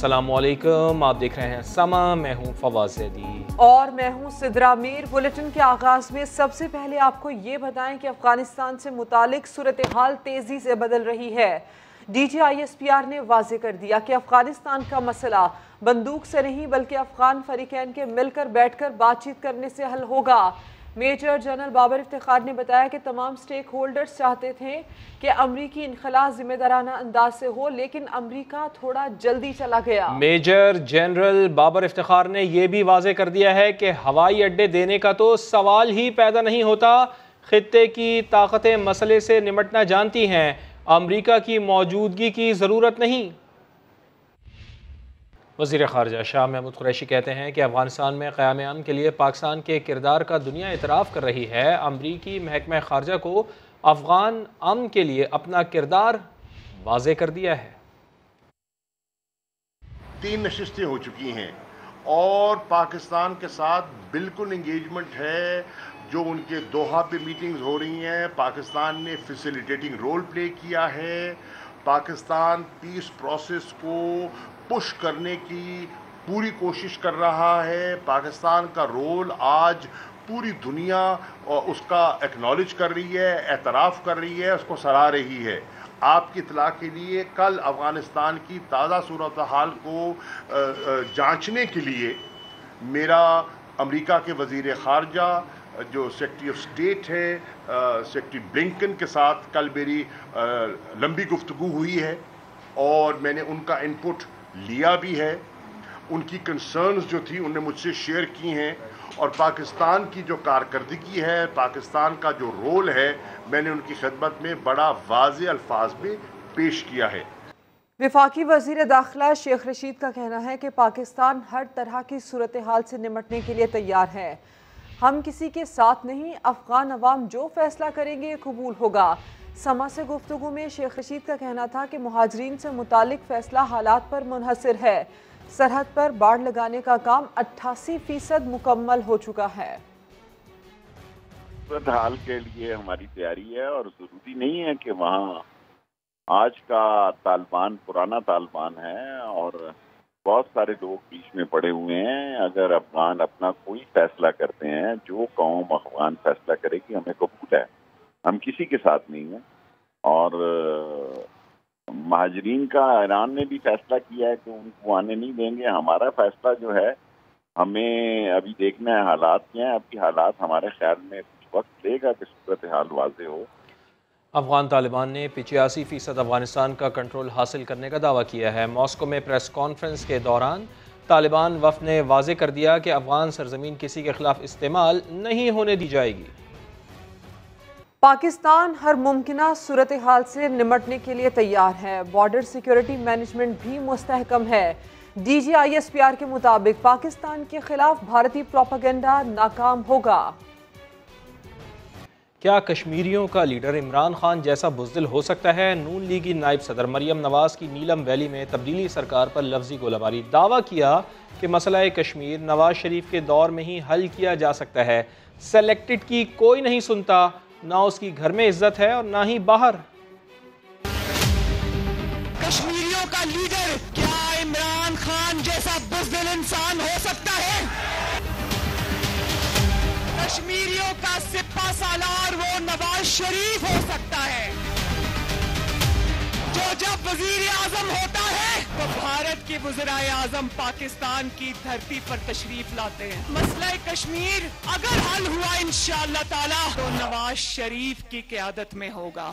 अस्सलामुअलैकुम, आप देख रहे हैं समा। मैं हूं फवाद ज़ैदी और मैं हूं सिद्रा मीर। बुलेटिन के आगाज में सबसे पहले आपको ये बताएं कि अफगानिस्तान से मुतालिक सूरत हाल तेजी से बदल रही है। DGISPR ने वाजे कर दिया कि अफगानिस्तान का मसला बंदूक से नहीं बल्कि अफगान फरीकैन के मिलकर बैठकर बातचीत करने से हल होगा। मेजर जनरल बाबर इफ्तिखार ने बताया कि तमाम स्टेक होल्डर्स चाहते थे कि अमरीकी इनखला जिम्मेदाराना अंदाज से हो, लेकिन अमरीका थोड़ा जल्दी चला गया। मेजर जनरल बाबर इफ्तिखार ने यह भी वाजे कर दिया है कि हवाई अड्डे देने का तो सवाल ही पैदा नहीं होता। खित्ते की ताकतें मसले से निमटना जानती हैं, अमरीका की मौजूदगी की ज़रूरत नहीं। वज़ीर ख़ारजा शाह महमूद कुरैशी कहते हैं कि अफ़गानिस्तान में क़याम अमन के लिए पाकिस्तान के किरदार का दुनिया इतराफ़ कर रही है। अमरीकी महकमा ख़ारजा को अफ़गान अमन के लिए अपना किरदार वाज़े कर दिया है। 3 नशिस्तें हो चुकी हैं और पाकिस्तान के साथ बिल्कुल इंगेजमेंट है। जो उनके दोहा पे मीटिंग्स हो रही हैं, पाकिस्तान ने फैसिलिटेटिंग रोल प्ले किया है। पाकिस्तान पीस प्रोसेस को पुश करने की पूरी कोशिश कर रहा है। पाकिस्तान का रोल आज पूरी दुनिया उसका एक्नॉलेज कर रही है, एतराफ़ कर रही है, उसको सराह रही है। आपकी इत्तला के लिए कल अफ़गानिस्तान की ताज़ा सूरत हाल को जांचने के लिए मेरा अमेरिका के वज़ीर ख़ारजा जो सेक्रेटरी ऑफ स्टेट है सेक्रेटरी ब्लिंकन के साथ कल मेरी लंबी गुफ्तगू हुई है और मैंने उनका इनपुट लिया भी है। उनकी कंसर्न्स जो थी उन्होंने मुझसे शेयर की हैं और पाकिस्तान की जो कारकर्दगी है, पाकिस्तान का जो रोल है, मैंने उनकी खिदमत में बड़ा वाज़े अल्फाज में पेश किया है। वफाकी वज़ीर दाखिला शेख रशीद का कहना है कि पाकिस्तान हर तरह की सूरत हाल से निमटने के लिए तैयार है। हम किसी के साथ नहीं, अफगान अवाम जो फैसला करेंगे कबूल होगा। समा से गुफ्तगू में शेख रशीद का कहना था कि मुहाजिरीन से मुतालिक फैसला हालात पर मुनहसर है। सरहद पर बाड़ लगाने का काम 88% मुकम्मल हो चुका है। सूरत हाल के लिए हमारी तैयारी है और जरूरी नहीं है कि वहाँ आज का तालिबान पुराना तालिबान है और बहुत सारे लोग बीच में पड़े हुए हैं। अगर अफगान अपना कोई फैसला करते हैं, जो कौम अफगान फैसला करेगी हमें कबूल है, हम किसी के साथ नहीं हैं। और महाजरीन का ईरान ने भी फैसला किया है कि उनको आने नहीं देंगे। हमारा फैसला जो है, हमें अभी देखना है हालात क्या हैं। अभी हालात हमारे ख्याल में कुछ वक्त लेगा कि सूरत हाल वाज़े हो। अफगान तालिबान ने 85% अफगानिस्तान का कंट्रोल हासिल करने का दावा किया है। मॉस्को में प्रेस कॉन्फ्रेंस के दौरान तालिबान वफ़द ने वाजे कर दिया कि अफगान सरजमीन किसी के खिलाफ इस्तेमाल नहीं होने दी जाएगी। पाकिस्तान हर मुमकिना सूरत हाल से निमटने के लिए तैयार है। बॉर्डर सिक्योरिटी मैनेजमेंट भी मुस्तहकम है। DGISPR के मुताबिक पाकिस्तान के खिलाफ भारतीय प्रोपेगेंडा नाकाम होगा। क्या कश्मीरियों का लीडर इमरान खान जैसा बुज़दिल हो सकता है? नून लीगी नायब सदर मरियम नवाज़ की नीलम वैली में तब्दीली सरकार पर लफ्जी गोलाबारी। दावा किया कि मसला कश्मीर नवाज शरीफ के दौर में ही हल किया जा सकता है। सेलेक्टेड की कोई नहीं सुनता, ना उसकी घर में इज्जत है और ना ही बाहर। कश्मीरियों का लीडर क्या इमरान खान जैसा बुज़दिल इंसान हो सकता है? कश्मीरियों का सिपा सालार वो नवाज शरीफ हो सकता है जो जब वजीर आजम होता है तो भारत के वज़ीर आजम पाकिस्तान की धरती पर तशरीफ लाते हैं। मसला कश्मीर अगर हल हुआ इंशाअल्लाह ताला तो नवाज शरीफ की क़यादत में होगा,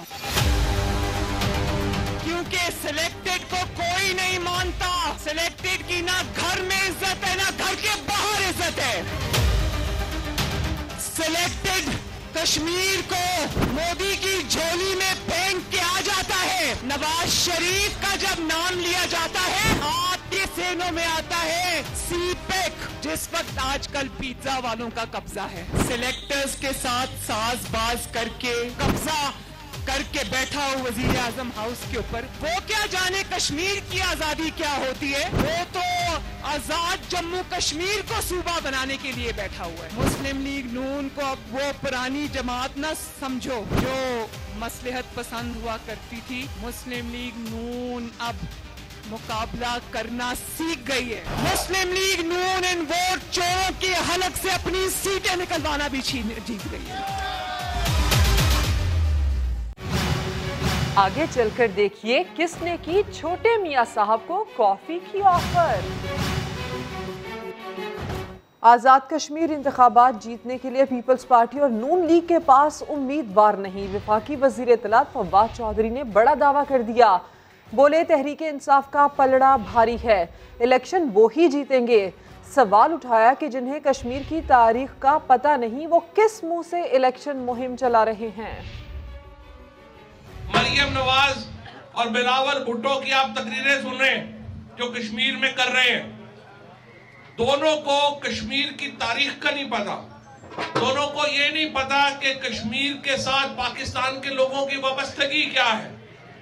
क्योंकि सिलेक्टेड को कोई नहीं मानता। सिलेक्टेड की ना घर में इज्जत है ना घर के बाहर इज्जत है। सिलेक्टेड कश्मीर को मोदी की झोली में फेंक के आ जाता है। नवाज शरीफ का जब नाम लिया जाता है आपके सेनों में आता है सीपेक, जिस वक्त आजकल पिज्जा वालों का कब्जा है। सिलेक्टर्स के साथ साजबाज करके कब्जा करके बैठा हो वजीर आजम हाउस के ऊपर। वो क्या जाने कश्मीर की आजादी क्या होती है? वो तो आजाद जम्मू कश्मीर को सूबा बनाने के लिए बैठा हुआ है। मुस्लिम लीग नून को अब वो पुरानी जमात न समझो जो मसलहत पसंद हुआ करती थी। मुस्लिम लीग नून अब मुकाबला करना सीख गई है। मुस्लिम लीग नून इन वोट चोरों के हलक से अपनी सीटें निकलवाना भी जीत गई है। आगे चलकर देखिए किसने की छोटे मियां साहब को कॉफी की ऑफर। आज़ाद कश्मीर इंतखाबात जीतने के लिए पीपल्स पार्टी और नून लीग के पास उम्मीदवार नहीं। वफाकी वज़ीर इत्तलात फवाद चौधरी ने बड़ा दावा कर दिया। बोले तहरीक इंसाफ का पलड़ा भारी है, इलेक्शन वो ही जीतेंगे। सवाल उठाया कि जिन्हें कश्मीर की तारीख का पता नहीं वो किस मुंह से इलेक्शन मुहिम चला रहे हैं। मरियम नवाज और बिलावल भुट्टो की आप तकरीरें सुन रहे हैं जो कश्मीर में कर रहे हैं। दोनों को कश्मीर की तारीख का नहीं पता, दोनों को ये नहीं पता कि कश्मीर के साथ पाकिस्तान के लोगों की वाबस्तगी क्या है।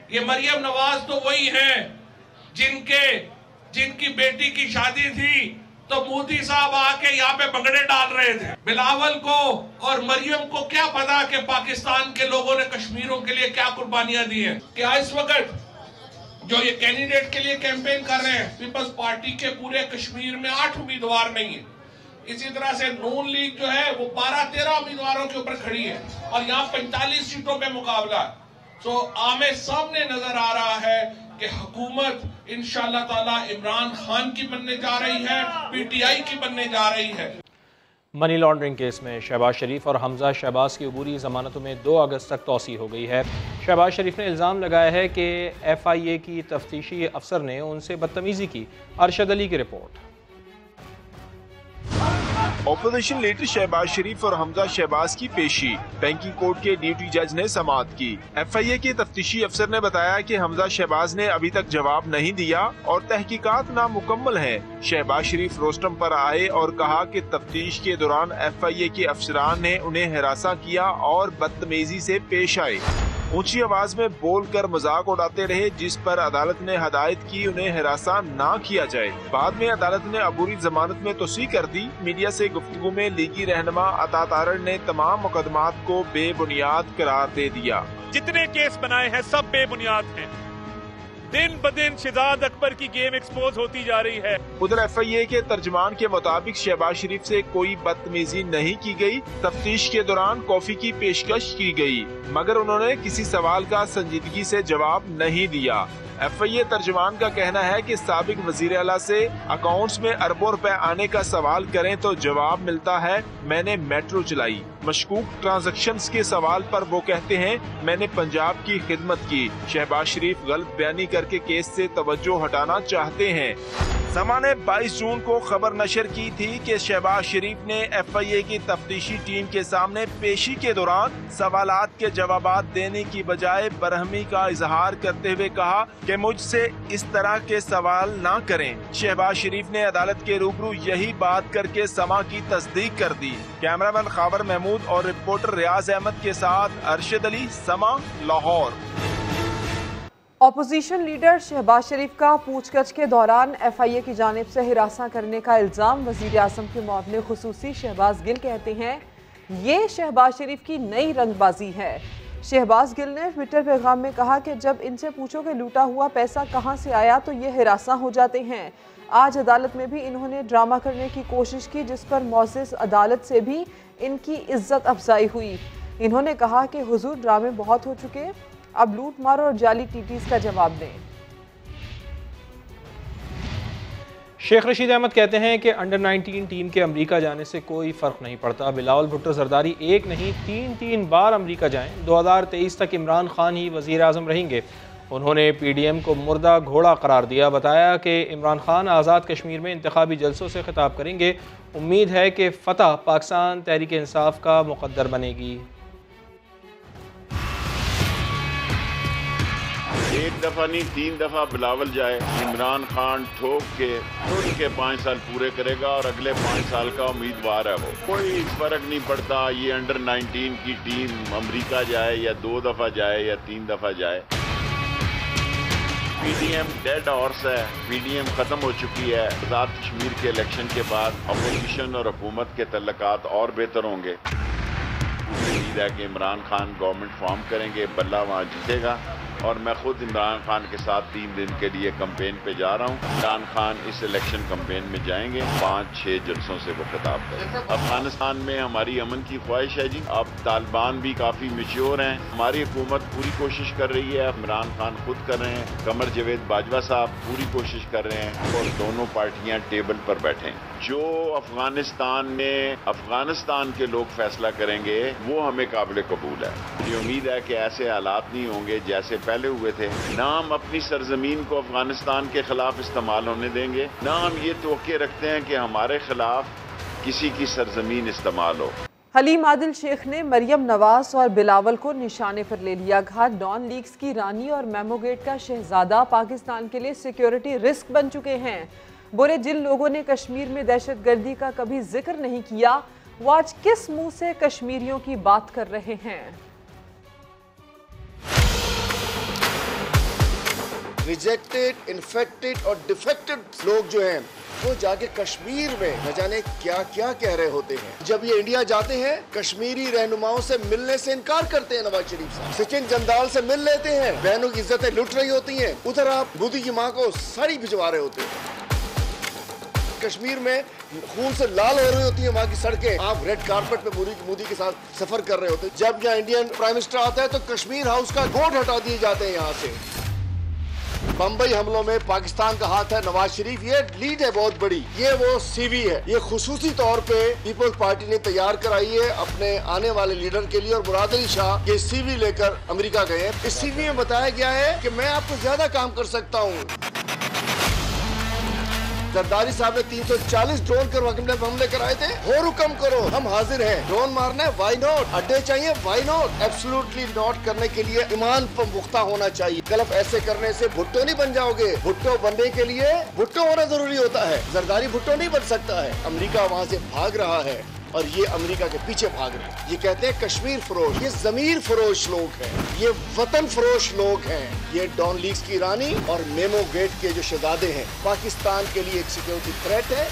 ये मरियम नवाज तो वही हैं जिनकी बेटी की शादी थी तो मोदी साहब आके यहाँ पे भंगड़े डाल रहे थे। बिलावल को और मरियम को क्या पता कि पाकिस्तान के लोगों ने कश्मीरों के लिए क्या कुर्बानियां दी हैं। क्या इस वक्त जो ये कैंडिडेट के लिए कैंपेन कर रहे हैं पीपल्स पार्टी के पूरे कश्मीर में 8 उम्मीदवार नहीं है। इसी तरह से नून लीग जो है वो 12-13 उम्मीदवारों के ऊपर खड़ी है और यहाँ 45 सीटों पे मुकाबला है। तो आमे सामने नजर आ रहा है कि हुकूमत इंशाअल्लाह ताला इमरान खान की बनने जा रही है, पीटीआई की बनने जा रही है। मनी लॉन्ड्रिंग केस में शहबाज शरीफ और हमजा शहबाज की अबूरी जमानतों में 2 अगस्त तक तौसी हो गई है। शहबाज शरीफ ने इल्ज़ाम लगाया है कि FIA की तफ्तीशी अफसर ने उनसे बदतमीज़ी की। अरशद अली की रिपोर्ट। ऑपोजिशन लीडर शहबाज शरीफ और हमजा शहबाज की पेशी बैंकिंग कोर्ट के ड्यूटी जज ने समाअत की। FIA के तफ्तीशी अफसर ने बताया कि हमजा शहबाज ने अभी तक जवाब नहीं दिया और तहकीकात नामुकम्मल हैं। शहबाज शरीफ रोस्टम पर आए और कहा कि तफ्तीश के दौरान FIA के अफसरान ने उन्हें हिरासा किया और बदतमीजी से पेश आए। ऊंची आवाज में बोलकर मजाक उड़ाते रहे, जिस पर अदालत ने हदायत की उन्हें हिरासा ना किया जाए। बाद में अदालत ने अबूरी जमानत में तोसी कर दी। मीडिया से गुफ्तगू में लीगी रहनुमा अता तारड़ ने तमाम मुकदमात को बेबुनियाद करार दे दिया। जितने केस बनाए हैं सब बेबुनियाद हैं। दिन ब दिन शहजाद अकबर की गेम एक्सपोज होती जा रही है। उधर FIA के तर्जमान के मुताबिक शहबाज शरीफ से कोई बदतमीजी नहीं की गई। तफ्तीश के दौरान कॉफी की पेशकश की गई मगर उन्होंने किसी सवाल का संजीदगी से जवाब नहीं दिया। FIA तर्जमान का कहना है कि साबिक वजीर आला से अकाउंट्स में अरबों रुपए आने का सवाल करें तो जवाब मिलता है मैंने मेट्रो चलाई। मशकूक ट्रांजैक्शंस के सवाल पर वो कहते हैं मैंने पंजाब की खिदमत की। शहबाज शरीफ गलत बयानी करके केस से तवज्जो हटाना चाहते हैं। समा ने 22 जून को खबर नशर की थी कि शहबाज शरीफ ने FIA की तफ्तीशी टीम के सामने पेशी के दौरान सवालात के जवाबात देने की बजाय बरहमी का इजहार करते हुए कहा कि मुझसे इस तरह के सवाल ना करें। शहबाज शरीफ ने अदालत के रूबरू यही बात करके समा की तस्दीक कर दी। कैमरामैन खावर महमूद और रिपोर्टर रियाज अहमद के साथ अरशद अली, समा, लाहौर। ऑपोजिशन लीडर शहबाज शरीफ का पूछगछ के दौरान FIA की जानिब से हिरासा करने का इल्ज़ाम वज़ीर आज़म के मुआविन खुसूसी शहबाज गिल कहते हैं ये शहबाज शरीफ की नई रंगबाजी है। शहबाज गिल ने ट्विटर पैगाम में कहा कि जब इनसे पूछो कि लूटा हुआ पैसा कहां से आया तो ये हिरासा हो जाते हैं। आज अदालत में भी इन्होंने ड्रामा करने की कोशिश की जिस पर मौज़िज़ अदालत से भी इनकी इज्जत अफजाई हुई। इन्होंने कहा कि हुजूर ड्रामे बहुत हो चुके, अब लूट मार और जाली टीटीज़ का जवाब दें। शेख रशीद अहमद कहते हैं कि अंडर 19 टीम के अमेरिका जाने से कोई फ़र्क नहीं पड़ता। बिलावल भुट्टो जरदारी एक नहीं 3 बार अमेरिका जाएं। 2023 तक इमरान खान ही वज़ीर आज़म रहेंगे। उन्होंने PDM को मुर्दा घोड़ा करार दिया। बताया कि इमरान खान आज़ाद कश्मीर में इंतखाबी जलसों से खिताब करेंगे। उम्मीद है कि फ़तह पाकिस्तान तहरीक इंसाफ का मुक़द्दर बनेगी। एक दफा नहीं 3 दफा बिलावल जाए, इमरान खान ठोक के उनके 5 साल पूरे करेगा और अगले 5 साल का उम्मीदवार है वो। कोई फर्क नहीं पड़ता ये अंडर 19 की टीम अमेरिका जाए या 2 दफा जाए या 3 दफा जाए। PDM डेड हॉर्स है, PDM खत्म हो चुकी है। आज़ाद कश्मीर के इलेक्शन के बाद अपोजिशन और हुकूमत के तल्लकात और बेहतर होंगे। उम्मीद है कि इमरान खान गवर्नमेंट फॉर्म करेंगे, बल्ला वहाँ जीतेगा और मैं खुद इमरान खान के साथ 3 दिन के लिए कैंपेन पे जा रहा हूँ। इमरान खान इस इलेक्शन कैंपेन में जाएंगे, 5-6 जलसों से वो खिताब करेंगे। अफगानिस्तान में हमारी अमन की ख्वाहिश है जी। अब तालिबान भी काफी मैच्योर हैं। हमारी हुकूमत पूरी कोशिश कर रही है, इमरान खान खुद कर रहे हैं, कमर जावेद बाजवा साहब पूरी कोशिश कर रहे हैं और दोनों पार्टियां टेबल पर बैठे हैं। जो अफगानिस्तान में अफगानिस्तान के लोग फैसला करेंगे वो हमें काबिल कबूल है। ये उम्मीद है कि ऐसे हालात नहीं होंगे जैसे पहले हुए थे। ना हम अपनी सरजमीन को अफगानिस्तान के खिलाफ इस्तेमाल होने देंगे, ना हम ये तवक्के रखते हैं कि हमारे खिलाफ किसी की सरजमीन इस्तेमाल हो। हलीम आदिल शेख ने मरियम नवाज और बिलावल को निशाने पर ले लिया। कहा डॉन लीग्स की रानी और मेमोगेट का शहजादा पाकिस्तान के लिए सिक्योरिटी रिस्क बन चुके हैं। बोले जिन लोगों ने कश्मीर में दहशतगर्दी का कभी जिक्र नहीं किया वो आज किस मुंह से कश्मीरियों की बात कर रहे हैं। रिजेक्टेड, इन्फेक्टेड और डिफेक्टेड लोग जो हैं वो जाके कश्मीर में न जाने क्या क्या कह रहे होते हैं। जब ये इंडिया जाते हैं कश्मीरी रहनुमाओं से मिलने से इनकार करते हैं। नवाज शरीफ साहब सचिन जंदाल से मिल लेते हैं, बहनों की इज्जतें लुट रही होती हैं। उधर आप मोदी की माँ को साड़ी भिजवा रहे होते हैं। कश्मीर में खून से लाल हो रही होती है वहाँ की सड़कें, आप रेड कारपेट पे मोदी के साथ सफर कर रहे होते हैं। जब यहाँ इंडियन प्राइम मिनिस्टर आता है तो कश्मीर हाउस का बोर्ड हटा दिए जाते हैं यहाँ से। बम्बई हमलों में पाकिस्तान का हाथ है नवाज शरीफ, ये लीड है बहुत बड़ी, ये वो सीवी है। ये खुसूसी तौर पे पीपल्स पार्टी ने तैयार कराई है अपने आने वाले लीडर के लिए और मुराद अली शाह ये सीवी लेकर अमेरिका गए हैं। इस सीवी में बताया गया है कि मैं आपको ज्यादा काम कर सकता हूँ। जरदारी साहब ने 340 ड्रोन कर हमले कराए थे। हो हुक्म करो, हम हाजिर हैं। ड्रोन मारना है, व्हाई नॉट। अड्डे चाहिए, व्हाई नॉट। एब्सोल्युटली नॉट करने के लिए ईमान पर पुख्ता होना चाहिए। गलत ऐसे करने से भुट्टो नहीं बन जाओगे। भुट्टो बनने के लिए भुट्टो होना जरूरी होता है। जरदारी भुट्टो नहीं बन सकता है। अमेरिका वहाँ से भाग रहा है और ये अमेरिका के पीछे भाग रहे हैं। ये कहते हैं कश्मीर फरोश, ये जमीर फरोश लोग हैं, ये वतन फरोश लोग हैं। ये डॉन लीग्स की रानी और मेमो गेट के जो शहजादे हैं पाकिस्तान के लिए एक सिक्योरिटी थ्रेट है।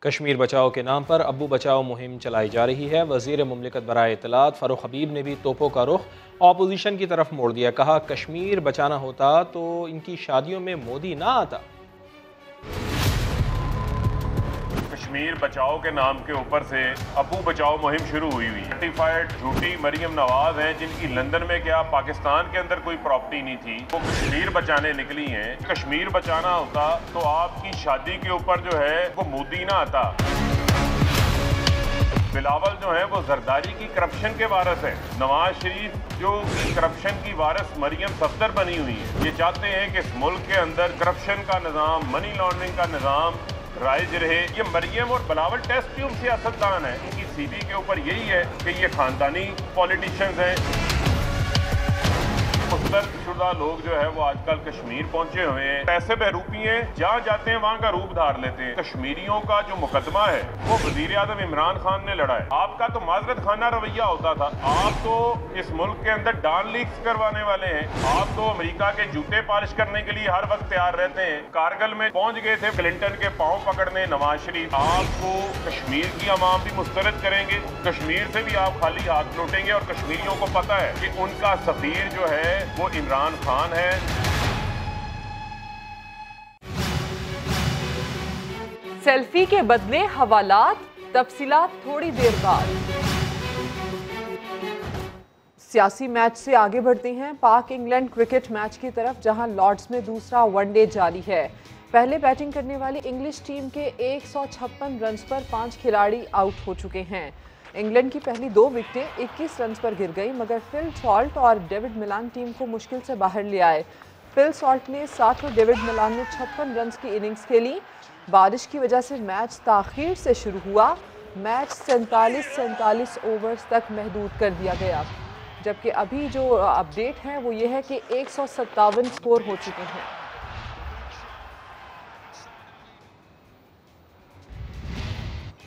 कश्मीर बचाओ के नाम पर अब्बू बचाओ मुहिम चलाई जा रही है। वज़ीर मुमलिकत बराए इत्तलात फ़ारूक हबीब ने भी तोपों का रुख ऑपोजिशन की तरफ मोड़ दिया। कहा कश्मीर बचाना होता तो इनकी शादियों में मोदी ना आता। कश्मीर बचाओ के नाम के ऊपर से अब्बू बचाओ मुहिम शुरू हुई है। सर्टिफाइड झूठी मरियम नवाज हैं जिनकी लंदन में क्या पाकिस्तान के अंदर कोई प्रॉपर्टी नहीं थी, वो कश्मीर बचाने निकली हैं। कश्मीर बचाना होता तो आपकी शादी के ऊपर जो है वो मोदी ना आता। बिलावल जो है वो जरदारी की करप्शन के वारिस है। नवाज शरीफ जो करप्शन की वारिस मरियम सफदर बनी हुई है। ये चाहते हैं कि इस मुल्क के अंदर करप्शन का निज़ाम, मनी लॉन्ड्रिंग का निज़ाम राइज रहे। ये मरियम और बिलावल टेस्ट ट्यूब सियासतदान है। इनकी सीवी के ऊपर यही है कि ये खानदानी पॉलिटिशियंस हैं। मुस्तरदशुदा लोग जो है वो आजकल कश्मीर पहुंचे हुए हैं। पैसे बहरूपी हैं, जहाँ जाते हैं वहाँ का रूप धार लेते हैं। कश्मीरियों का जो मुकदमा है वो वजीर आज़म इमरान खान ने लड़ा है। आपका तो माजरत खाना रवैया होता था। आप तो इस मुल्क के अंदर डॉन लीग्स करवाने वाले हैं। आप तो अमेरिका के जूते पॉलिश करने के लिए हर वक्त तैयार रहते हैं। कारगिल में पहुंच गए थे क्लिंटन के पांव पकड़ने नवाज शरीफ। आपको कश्मीर की अवाम भी मुस्तरद करेंगे, कश्मीर से भी आप खाली हाथ लौटेंगे। और कश्मीरियों को पता है कि उनका सफीर जो है वो इमरान खान है। सेल्फी के बदले हवालात, तफसीलात थोड़ी देर बाद। सियासी मैच से आगे बढ़ते हैं पाक इंग्लैंड क्रिकेट मैच की तरफ, जहां लॉर्ड्स में दूसरा वनडे जारी है। पहले बैटिंग करने वाली इंग्लिश टीम के 156 रन पर 5 खिलाड़ी आउट हो चुके हैं। इंग्लैंड की पहली 2 विकेटें 21 रन पर गिर गई, मगर फिल सॉल्ट और डेविड मिलान टीम को मुश्किल से बाहर ले आए। फिल सॉल्ट ने 60 और डेविड मिलान ने 56 रन की इनिंग्स खेली। बारिश की वजह से मैच ताखीर से शुरू हुआ। मैच 47 ओवर्स तक महदूद कर दिया गया, जबकि अभी जो अपडेट है वो ये है कि 157 स्कोर हो चुके हैं।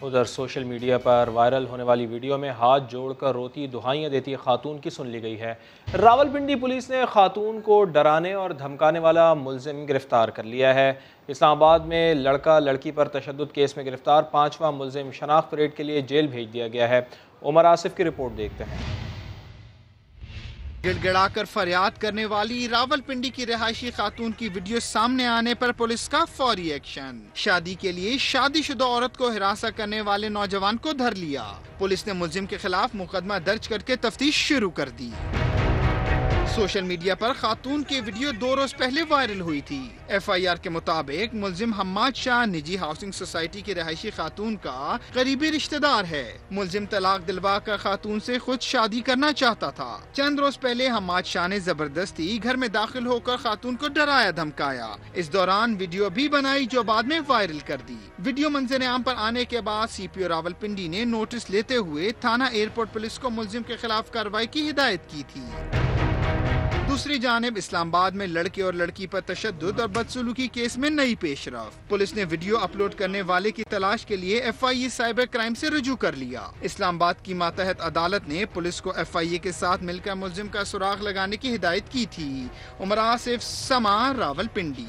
उधर सोशल मीडिया पर वायरल होने वाली वीडियो में हाथ जोड़कर रोती दुहाइयाँ देती खातून की सुन ली गई है। रावलपिंडी पुलिस ने खातून को डराने और धमकाने वाला मुलजिम गिरफ्तार कर लिया है। इस्लामाबाद में लड़का लड़की पर तशद्दुद केस में गिरफ्तार 5वां मुलजिम शनाख्त परेड के लिए जेल भेज दिया गया है। उमर आसिफ की रिपोर्ट देखते हैं। गिड़गिड़ाकर फरियाद करने वाली रावलपिंडी की रिहायशी खातून की वीडियो सामने आने पर पुलिस का फौरी एक्शन। शादी के लिए शादीशुदा औरत को हिरासत करने वाले नौजवान को धर लिया। पुलिस ने मुलजिम के खिलाफ मुकदमा दर्ज करके तफ्तीश शुरू कर दी। सोशल मीडिया पर खातून की वीडियो 2 रोज पहले वायरल हुई थी। FIR के मुताबिक मुलजिम हम्माद शाह निजी हाउसिंग सोसाइटी की रिहायशी खातून का करीबी रिश्तेदार है। मुलजिम तलाक दिलवा कर खातून से खुद शादी करना चाहता था। चंद रोज पहले हम्माद शाह ने जबरदस्ती घर में दाखिल होकर खातून को डराया धमकाया। इस दौरान वीडियो भी बनाई जो बाद में वायरल कर दी। वीडियो मंजर आम पर आने के बाद CPO रावलपिंडी ने नोटिस लेते हुए थाना एयरपोर्ट पुलिस को मुलजिम के खिलाफ कार्रवाई की हिदायत की थी। दूसरी जानिब इस्लामाबाद में लड़के और लड़की पर तशद्दुद और बदसलूकी केस में नई पेशरफ। पुलिस ने वीडियो अपलोड करने वाले की तलाश के लिए FIA साइबर क्राइम से रुजू कर लिया। इस्लामाबाद की मातहत अदालत ने पुलिस को FIA के साथ मिलकर मुलजिम का सुराग लगाने की हिदायत की थी। उमर आसिफ, समा, रावलपिंडी।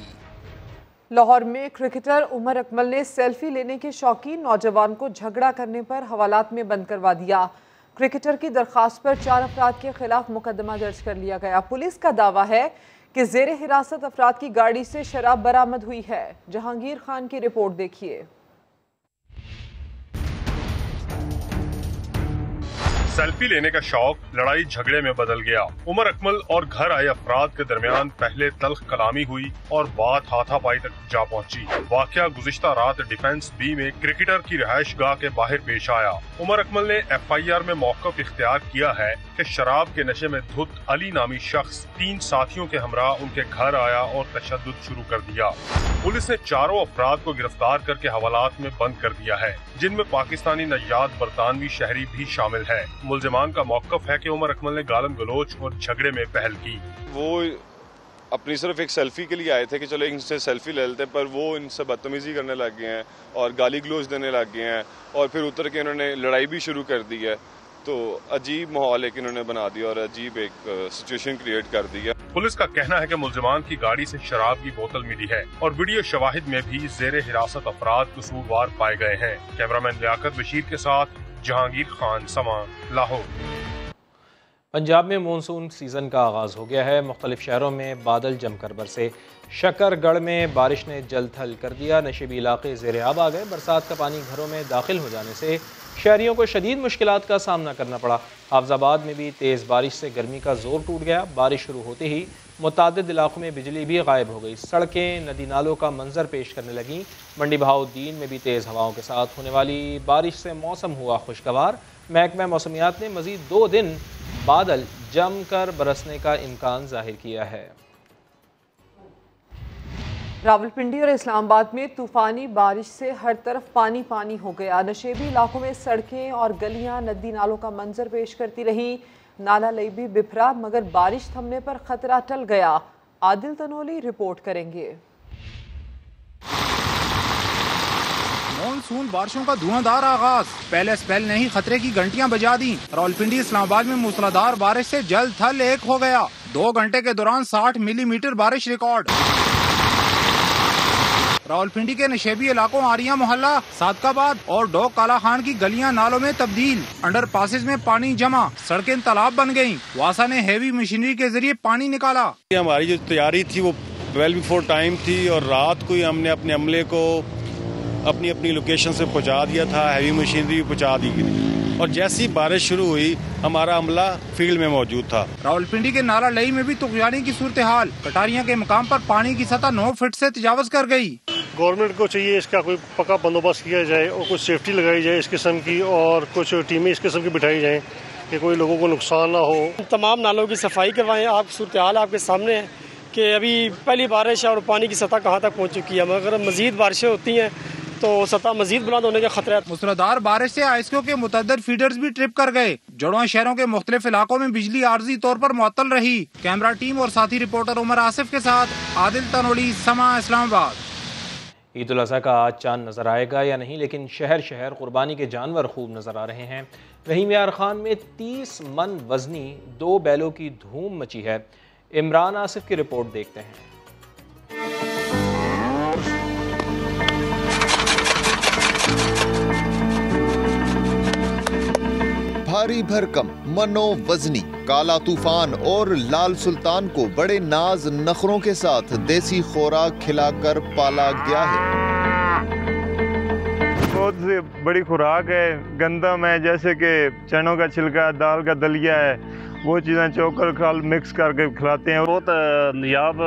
लाहौर में क्रिकेटर उमर अकमल ने सेल्फी लेने के शौकीन नौजवान को झगड़ा करने पर हवालात में बंद करवा दिया। क्रिकेटर की दरखास्त पर 4 अफराद के खिलाफ मुकदमा दर्ज कर लिया गया। पुलिस का दावा है कि जेर हिरासत अफराद की गाड़ी से शराब बरामद हुई है। जहांगीर खान की रिपोर्ट देखिए। सेल्फी लेने का शौक लड़ाई झगड़े में बदल गया। उमर अकमल और घर आए अफराद के दरमियान पहले तल्ख कलामी हुई और बात हाथापाई तक जा पहुंची। वाकया गुज़िश्ता रात डिफेंस B में क्रिकेटर की रिहाइश गाह के बाहर पेश आया। उमर अकमल ने FIR में मौक़िफ़ इख्तियार किया है कि शराब के नशे में धुत अली नामी शख्स 3 साथियों के हमरा उनके घर आया और तशद्दुद शुरू कर दिया। पुलिस ने 4 अफराद को गिरफ्तार करके हवालात में बंद कर दिया है, जिनमें पाकिस्तानी नजात बरतानवी शहरी भी शामिल है। मुलजिमान का मौक़िफ़ है कि उमर अकमल ने गालन गलोच और झगड़े में पहल की। वो अपनी सिर्फ एक सेल्फी के लिए आए थे कि चलो इनसे सेल्फी ले लेते, पर वो इनसे बदतमीजी करने लग गए हैं और गाली गलोच देने लग गए हैं और फिर उतर के इन्होंने लड़ाई भी शुरू कर दी है। तो अजीब माहौल एक इन्होंने बना दिया और अजीब एक सिचुएशन क्रिएट कर दी है। पुलिस का कहना है कि मुलजिमान की गाड़ी से शराब की बोतल मिली है और वीडियो शवाहिद में भी जेर हिरासत अफराद कसूरवार पाए गए हैं। कैमरामैन लियाकत बशीर के साथ जहांगीर खान, समा, लाहौर। पंजाब में मानसून सीज़न का आगाज़ हो गया है। मुख्तलिफ शहरों में बादल जमकर बरसे। शकरगढ़ में बारिश ने जल थल कर दिया। नशीबी इलाके ज़ेर-ए-आब आ गए। बरसात का पानी घरों में दाखिल हो जाने से शहरियों को शदीद मुश्किलात का सामना करना पड़ा। हाफिजाबाद में भी तेज़ बारिश से गर्मी का जोर टूट गया। बारिश शुरू होते ही मुतादिद इलाकों में बिजली भी गायब हो गई। सड़कें नदी नालों का मंजर पेश करने लगीं। मंडी बहाउद्दीन में भी तेज़ हवाओं के साथ होने वाली बारिश से मौसम हुआ खुशगवार। महकमा मौसमियात ने मज़ीद 2 दिन बादल जमकर बरसने का इम्कान जाहिर किया है। रावलपिंडी और इस्लामाबाद में तूफानी बारिश से हर तरफ पानी पानी हो गया। नशेबी इलाकों में सड़कें और गलियां नदी नालों का मंजर पेश करती रही। नाला लई भी बिफरा, मगर बारिश थमने पर खतरा टल गया। आदिल तनोली रिपोर्ट करेंगे। मानसून बारिशों का धुआंधार आगाज। पहले स्पेल ने ही खतरे की घंटियां बजा दी। रावलपिंडी इस्लामाबाद में मूसलाधार बारिश से जल थल एक हो गया। 2 घंटे के दौरान 60 मिलीमीटर बारिश रिकॉर्ड। रावलपिंडी के नशेबी इलाकों आरिया मोहल्ला, सादकाबाद और डोक काला खान की गलियां नालों में तब्दील। अंडर पासेज में पानी जमा, सड़कें तालाब बन गयी। वासा ने हेवी मशीनरी के जरिए पानी निकाला। हमारी जो तैयारी थी वो वेल बिफोर टाइम थी और रात को ही हमने अपने अमले को अपनी अपनी लोकेशन से पहुंचा दिया था। हैवी मशीनरी भी पहुंचा दी गई और जैसी बारिश शुरू हुई हमारा अमला फील्ड में मौजूद था। रावलपिंडी के नाला लई में भी तुगयानी की सूरत हाल। कटारियां के मुकाम पर पानी की सतह 9 फीट से तजावज कर गई। गवर्नमेंट को चाहिए इसका कोई पक्का बंदोबस्त किया जाए और कुछ सेफ्टी लगाई जाए इस किस्म की, और कुछ टीमें इस किस्म की बिठाई जाएं कि कोई लोगों को नुकसान ना हो। तमाम नालों की सफाई करवाएं। आप सूरत हाल आपके सामने है कि अभी पहली बारिश है और पानी की सतह कहाँ तक पहुँच चुकी है, मगर मजीद बारिशें होती हैं तो सतह मजीद बुलंद होने का खतरा है। मूसलाधार बारिश से आईएसओ के मुतअद्दिद फीडर्स भी ट्रिप कर गए। जुड़वा शहरों के मुख्तलिफ इलाकों में बिजली आर्जी तौर पर मुअत्तल रही। कैमरा टीम और साथी रिपोर्टर उमर आसिफ के साथ आदिल तनोली, समा, इस्लामाबाद। ईद उल अज़हा का आज चांद नज़र आएगा या नहीं, लेकिन शहर शहर कुर्बानी के जानवर खूब नज़र आ रहे हैं। रहीम यार खान में 30 मन वजनी 2 बैलों की धूम मची है। इमरान आसिफ की रिपोर्ट देखते हैं। भारी भरकम, मनोवजनी काला तूफान और लाल सुल्तान को बड़े नाज नखरों के साथ देसी खुराक खिलाकर पाला गया है। बहुत सी बड़ी खुराक है, गंदम है, जैसे कि चनों का छिलका, दाल का दलिया है, वो चीज़ें चोकर खाल मिक्स करके खिलाते हैं। बहुत नायाब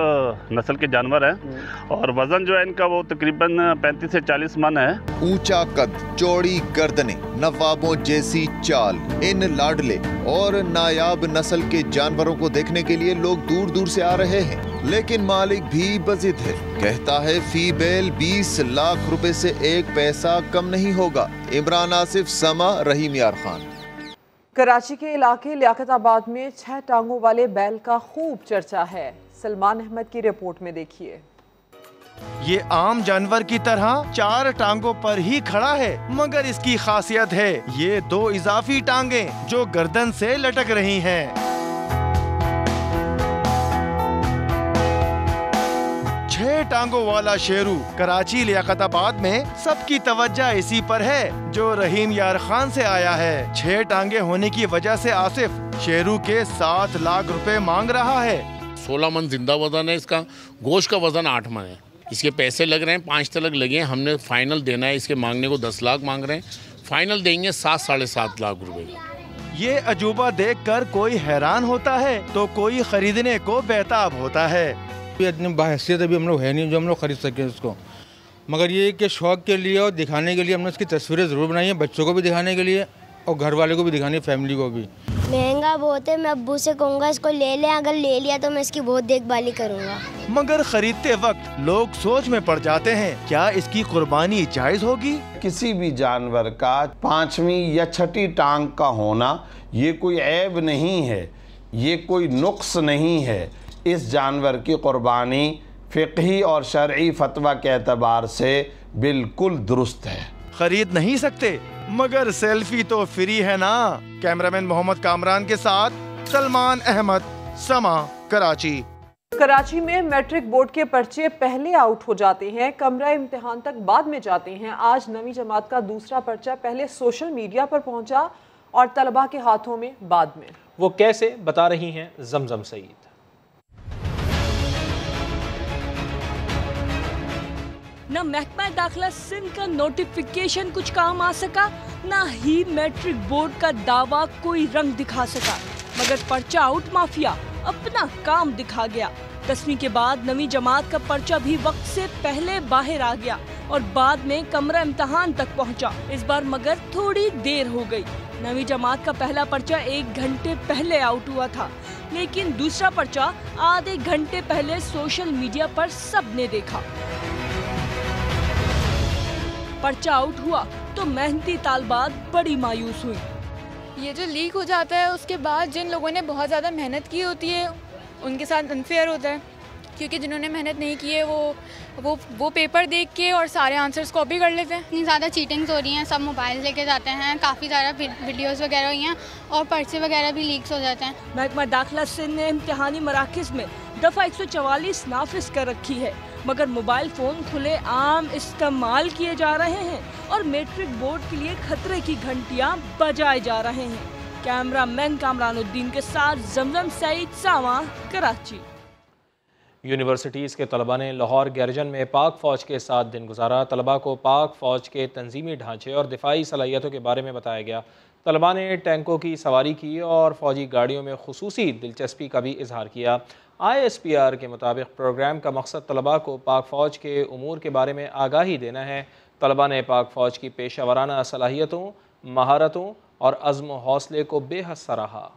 नस्ल के जानवर हैं और वजन जो है इनका वो तकरीबन 35 से 40 मन है। ऊंचा कद, चौड़ी गर्दनें, नवाबों जैसी चाल, इन लाडले और नायाब नस्ल के जानवरों को देखने के लिए लोग दूर दूर से आ रहे हैं, लेकिन मालिक भी बजिद है। कहता है फी बैल 20 लाख रुपए से 1 पैसा कम नहीं होगा। इमरान आसिफ, समा, रहीम यार खान। कराची के इलाके लियाकताबाद में 6 टांगों वाले बैल का खूब चर्चा है। सलमान अहमद की रिपोर्ट में देखिए। ये आम जानवर की तरह 4 टांगों पर ही खड़ा है, मगर इसकी खासियत है ये 2 इजाफी टांगें जो गर्दन से लटक रही हैं। 6 टांगों वाला शेरू कराची लियाकताबाद में सबकी तवज्जो इसी पर है जो रहीम यार खान से आया है। 6 टांगे होने की वजह से आसिफ शेरू के 7 लाख रुपए मांग रहा है। 16 मन जिंदा वजन है इसका, गोश्त का वजन 8 मन है। इसके पैसे लग रहे हैं 5 तलक लगे हैं, हमने फाइनल देना है। इसके मांगने को 10 लाख मांग रहे हैं, फाइनल देंगे 7-7.5 लाख रुपए। ये अजूबा देखकर कोई हैरान होता है तो कोई खरीदने को बेताब होता है। इतनी बाहैसियत अभी हम लोग है नहीं जो हम लोग खरीद सकें इसको, मगर ये कि शौक के लिए और दिखाने के लिए हमने इसकी तस्वीरें ज़रूर बनाई हैं, बच्चों को भी दिखाने के लिए और घर वाले को भी दिखानी है, फैमिली को भी। महंगा बहुत है, मैं अब्बू से कहूँगा इसको ले लें, अगर ले लिया तो मैं इसकी बहुत देखभाली करूँगा। मगर खरीदते वक्त लोग सोच में पड़ जाते हैं, क्या इसकी कुर्बानी जायज़ होगी? किसी भी जानवर का 5वीं या 6ठी टांग का होना ये कोई ऐब नहीं है, ये कोई नुक्स नहीं है। इस जानवर की कुर्बानी फ़िक़ही और शरई फतवा के एतबार से बिल्कुल दुरुस्त है। खरीद नहीं सकते मगर सेल्फी तो फ्री है ना। कैमरामैन मोहम्मद कामरान के साथ सलमान अहमद, समा, कराची। कराची में मैट्रिक बोर्ड के पर्चे पहले आउट हो जाते हैं, कमरा इम्तिहान तक बाद में जाते हैं। आज 9वीं जमात का दूसरा पर्चा पहले सोशल मीडिया पर पहुंचा और तलबा के हाथों में बाद में। वो कैसे, बता रही हैं जमजम सईद। न महकमा दाखिला सिंध का नोटिफिकेशन कुछ काम आ सका, न ही मैट्रिक बोर्ड का दावा कोई रंग दिखा सका, मगर पर्चा आउट माफिया अपना काम दिखा गया। 10वीं के बाद 9वीं जमात का पर्चा भी वक्त से पहले बाहर आ गया और बाद में कमरा इम्तिहान तक पहुंचा। इस बार मगर थोड़ी देर हो गई। 9वीं जमात का पहला पर्चा 1 घंटे पहले आउट हुआ था, लेकिन दूसरा पर्चा आधे घंटे पहले सोशल मीडिया पर सबने देखा। पर्चा आउट हुआ तो मेहनती तालबात बड़ी मायूस हुई। ये जो लीक हो जाता है उसके बाद जिन लोगों ने बहुत ज़्यादा मेहनत की होती है उनके साथ अनफेयर होता है, क्योंकि जिन्होंने मेहनत नहीं की है वो पेपर देख के और सारे आंसर्स कॉपी कर लेते हैं। इतनी ज़्यादा चीटिंग्स हो रही हैं, सब मोबाइल लेके जाते हैं, काफ़ी ज़्यादा वीडियोस वगैरह हुई हैं और पर्चे वगैरह भी लीक्स हो जाते हैं। महकमा दाखिला सिंध ने इम्तिहानी मराकज़ में दफ़ा 144 नाफिज कर रखी है, मगर मोबाइल फ़ोन खुले आम इस्तेमाल किए जा रहे हैं और मैट्रिक बोर्ड के लिए खतरे की घंटियां बजाए जा रहे हैं। कैमरामैन कामरानुद्दीन के साथ जमजम सईद, सावा, कराची। यूनिवर्सिटीज़ के तलबा ने लाहौर गैरजन में पाक फ़ौज के साथ दिन गुजारा। तलबा को पाक फ़ौज के तंजीमी ढांचे और दिफाई सलाहियतों के बारे में बताया गया। तलबा ने टैंकों की सवारी की और फ़ौजी गाड़ियों में खुसूसी दिलचस्पी का भी इजहार किया। ISPR के मुताबिक प्रोग्राम का मकसद तलबा को पाक फ़ौज के उमूर के बारे में आगाही देना है। तलबा ने पाक फ़ौज की पेशा वराना सलाहियतों, महारतों और अज़्म व हौसले को बेहद सराहा।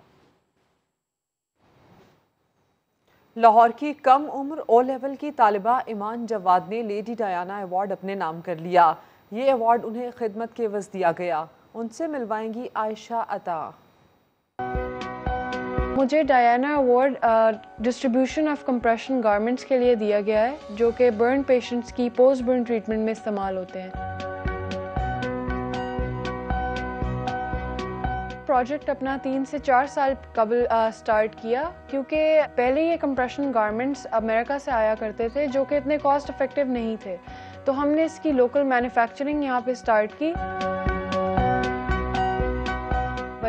लाहौर की कम उम्र O लेवल की तालिबा ईमान जवाद ने लेडी डायना अवार्ड अपने नाम कर लिया। ये अवार्ड उन्हें खिदमत के एवज़ दिया गया। उनसे मिलवाएंगी आयशा अता। मुझे Diana award distribution of compression garments के लिए दिया गया है, जो कि बर्न पेशेंट्स की पोस्ट बर्न ट्रीटमेंट में इस्तेमाल होते हैं। प्रोजेक्ट अपना 3 से 4 साल कबल स्टार्ट किया, क्योंकि पहले ये कंप्रेशन गारमेंट्स अमेरिका से आया करते थे जो कि इतने कॉस्ट इफेक्टिव नहीं थे, तो हमने इसकी लोकल मैन्युफैक्चरिंग यहाँ पे स्टार्ट की।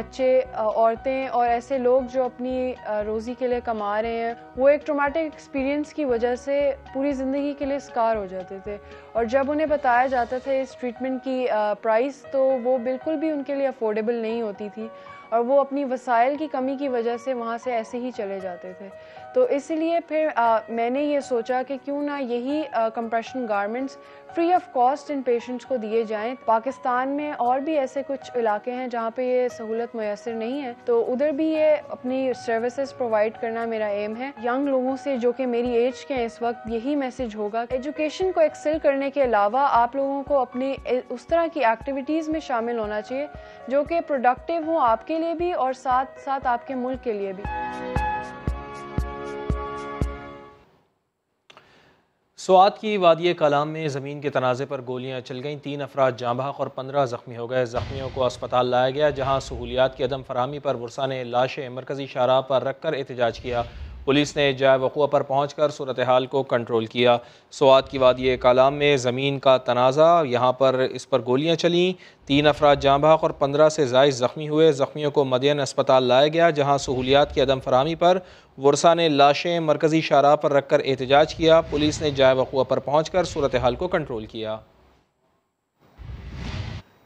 बच्चे, औरतें और ऐसे लोग जो अपनी रोज़ी के लिए कमा रहे हैं, वो एक ट्रॉमेटिक एक्सपीरियंस की वजह से पूरी ज़िंदगी के लिए स्कार हो जाते थे। और जब उन्हें बताया जाता था इस ट्रीटमेंट की प्राइस, तो वो बिल्कुल भी उनके लिए अफोर्डेबल नहीं होती थी और वो अपनी वसाइल की कमी की वजह से वहाँ से ऐसे ही चले जाते थे। तो इसलिए फिर मैंने ये सोचा कि क्यों ना यही compression garments free of cost in patients को दिए जाएं। पाकिस्तान में और भी ऐसे कुछ इलाके हैं जहाँ पे ये सहूलत मुयसर नहीं है, तो उधर भी ये अपनी सर्विसेज प्रोवाइड करना मेरा एम है। यंग लोगों से जो कि मेरी एज के इस वक्त यही मैसेज होगा, एजुकेशन को एक्सेल करने के अलावा आप लोगों को अपनी उस तरह की एक्टिविटीज़ में शामिल होना चाहिए जो कि प्रोडक्टिव हो आपके लिए भी और साथ साथ आपके मुल्क के लिए भी। स्वात की वादी कलाम में ज़मीन के तनाज़े पर गोलियां चल गईं, 3 अफराद जाँ बहक और 15 ज़ख्मी हो गए। ज़ख्मियों को अस्पताल लाया गया, जहां सहूलियात की अदम फराहमी पर वर्षा ने लाशें मरकज़ी शाहराह पर रख कर एहतजाज किया। पुलिस ने जाए वक़ूअ पर पहुँच कर सूरत हाल को कंट्रोल किया। स्वात की वादी कलाम में ज़मीन का तनाज़ा, यहाँ पर इस पर गोलियाँ चलीं, 3 अफराद जाँ बहक और 15 से ज़ायद ज़ख्मी हुए। ज़ख्मियों को मदीन अस्पताल लाया गया, जहाँ सहूलियात की अदम फराहमी पर वर्षा ने लाशें मरकज़ी शाहराह पर रख कर एहतजाज किया। पुलिस ने जाए वक़ूअ पर पहुँच कर सूरत हाल को कंट्रोल किया।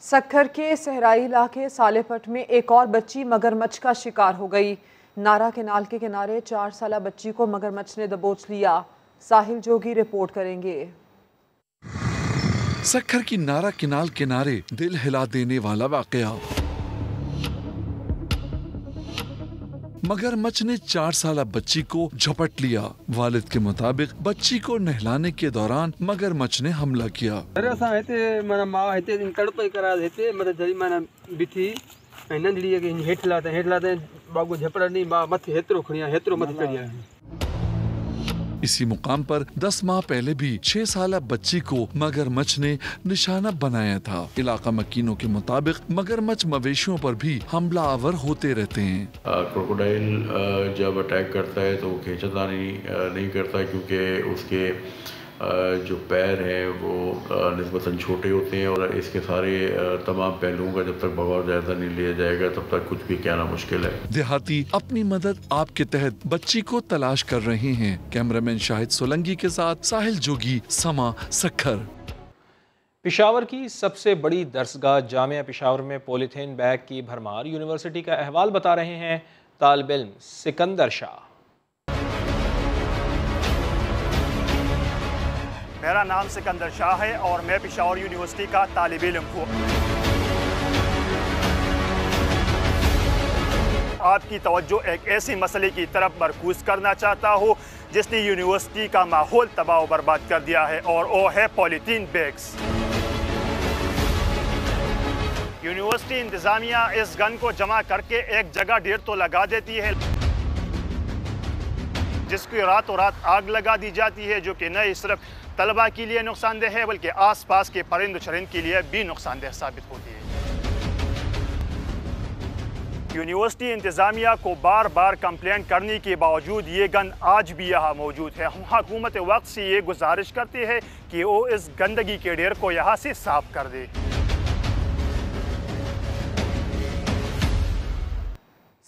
सक्खर के सहराई इलाके सालेपट में एक और बच्ची मगरमच्छ का शिकार हो गई। नारा केनाल के किनारे 4 साला बच्ची को मगरमच्छ ने दबोच लिया। साहिल जोगी रिपोर्ट करेंगे। सक्खर की नारा केनाल किनारे दिल हिला देने वाला वाकया। मगरमच्छ ने 4 साला बच्ची को झपट लिया। वालिद के मुताबिक बच्ची को नहलाने के दौरान मगरमच्छ ने हमला किया। इसी मुकाम पर 10 माह पहले भी 6 साला बच्ची को मगरमच्छ ने निशाना बनाया था। इलाका मकीनों के मुताबिक मगरमच्छ मवेशियों पर भी हमला आवर होते रहते हैं। क्रोकोडाइल जब अटैक करता है तो वो खींचतानी नहीं करता, क्योंकि उसके जो पैर हैं वो निस्बतन छोटे होते हैं और इसके सारे तमाम पहलुओं का जब तक बगौर जायजा नहीं लिया जाएगा तब तक कुछ भी कहना मुश्किल है। देहाती अपनी मदद आपके तहत बच्ची को तलाश कर रहे हैं। कैमरामैन शाहिद सोलंकी के साथ साहिल जोगी, समा, सक्खर। पेशावर की सबसे बड़ी दरसगाह जामिया पेशावर में पॉलीथीन बैग की भरमार। यूनिवर्सिटी का अहवाल बता रहे हैं तालिब इल्म सिकंदर शाह। मेरा नाम सिकंदर शाह है और मैं पेशावर यूनिवर्सिटी का तालिब इल्म हूँ। आपकी तवज्जो एक ऐसी मसले की तरफ मरकूज करना चाहता हूँ जिसने यूनिवर्सिटी का माहौल तबाह व बर्बाद कर दिया है, और वो है पॉलीथीन बैग्स। यूनिवर्सिटी इंतजामिया इस गन को जमा करके एक जगह ढेर तो लगा देती है, जिसकी रातों रात आग लगा दी जाती है, जो कि न सिर्फ तलबा के लिए नुकसानदेह है बल्कि आसपास के परिंद चरिंद के लिए भी नुकसानदेह साबित होती है। यूनिवर्सिटी इंतजामिया को बार बार कंप्लेंट करने के बावजूद ये गन आज भी यहाँ मौजूद है। हम हुकूमत वक्त से ये गुजारिश करते हैं कि वो इस गंदगी के ढेर को यहाँ से साफ कर दे।